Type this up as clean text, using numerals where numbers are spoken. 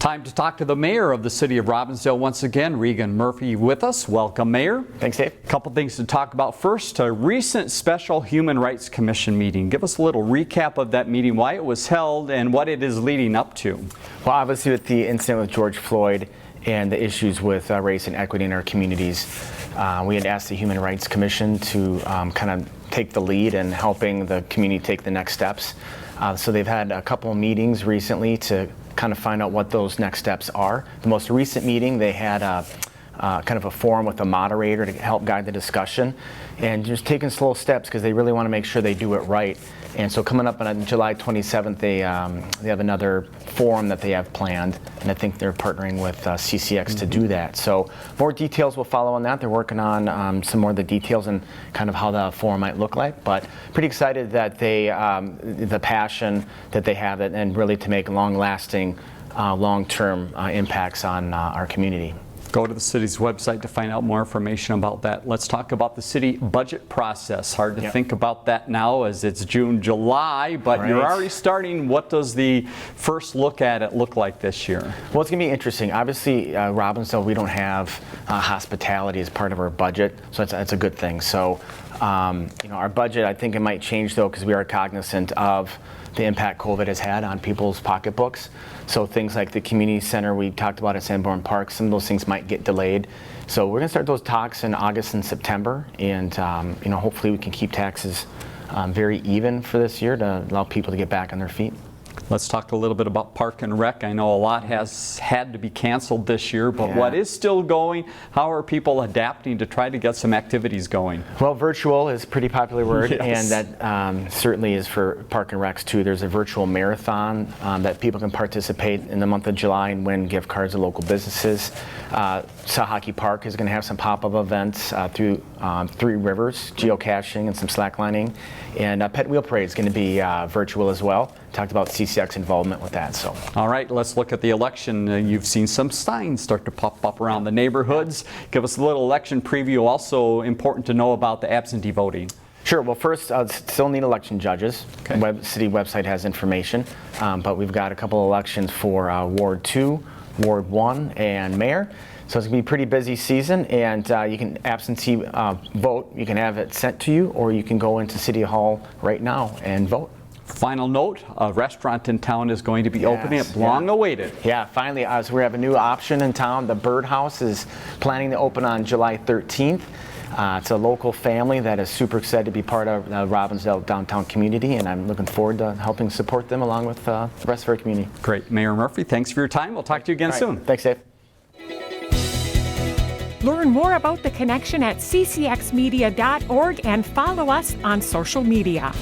Time to talk to the mayor of the city of Robbinsdale once again, Regan Murphy, with us. Welcome, Mayor. Thanks, Dave. A couple things to talk about. First, a recent special Human Rights Commission meeting. Give us a little recap of that meeting, why it was held, and what it is leading up to. Well, obviously with the incident with George Floyd and the issues with race and equity in our communities, we had asked the Human Rights Commission to kind of take the lead in helping the community take the next steps. So they've had a couple of meetings recently to kind of find out what those next steps are. The most recent meeting, they had kind of a forum with a moderator to help guide the discussion, and just taking slow steps because they really want to make sure they do it right. And so coming up on July 27th, they have another forum that they have planned, and I think they're partnering with CCX to do that. So more details will follow on that. They're working on some more of the details and kind of how the forum might look like, but pretty excited that they, the passion that they have and really to make long-lasting, long-term impacts on our community. Go to the city's website to find out more information about that. Let's talk about the city budget process. Hard to think about that now as it's June, July, but you're already starting. What does the first look at it look like this year? Well, it's going to be interesting. Obviously, Robbinsdale, we don't have hospitality as part of our budget, so that's a good thing. So, our budget, I think it might change though, because we are cognizant of the impact COVID has had on people's pocketbooks. So things like the community center we talked about at Sanborn Park, some of those things might get delayed. So we're going to start those talks in August and September, and hopefully we can keep taxes very even for this year to allow people to get back on their feet. Let's talk a little bit about Park and Rec. I know a lot has had to be canceled this year, but what is still going? How are people adapting to try to get some activities going? Well, virtual is a pretty popular word, and that certainly is for Park and Recs too. There's a virtual marathon that people can participate in the month of July and win gift cards to local businesses. Sahaki Park is going to have some pop-up events through Three Rivers, geocaching and some slacklining. And Pet Wheel Parade is going to be virtual as well. Talked about CCX involvement with that. So, all right, let's look at the election. You've seen some signs start to pop up around the neighborhoods. Give us a little election preview. Also important to know about the absentee voting. Sure. Well, first, still need election judges. Okay. City website has information, but we've got a couple of elections for Ward 2, Ward 1, and Mayor. So it's going to be a pretty busy season, and you can absentee vote. You can have it sent to you, or you can go into City Hall right now and vote. Final note, a restaurant in town is going to be opening up, long awaited. Yeah, finally, so we have a new option in town. The Birdhouse is planning to open on July 13th. It's a local family that is super excited to be part of the Robbinsdale downtown community, and I'm looking forward to helping support them along with the rest of our community. Great. Mayor Murphy, thanks for your time. We'll talk to you again soon. Thanks, Dave. Learn more about The Connection at ccxmedia.org and follow us on social media.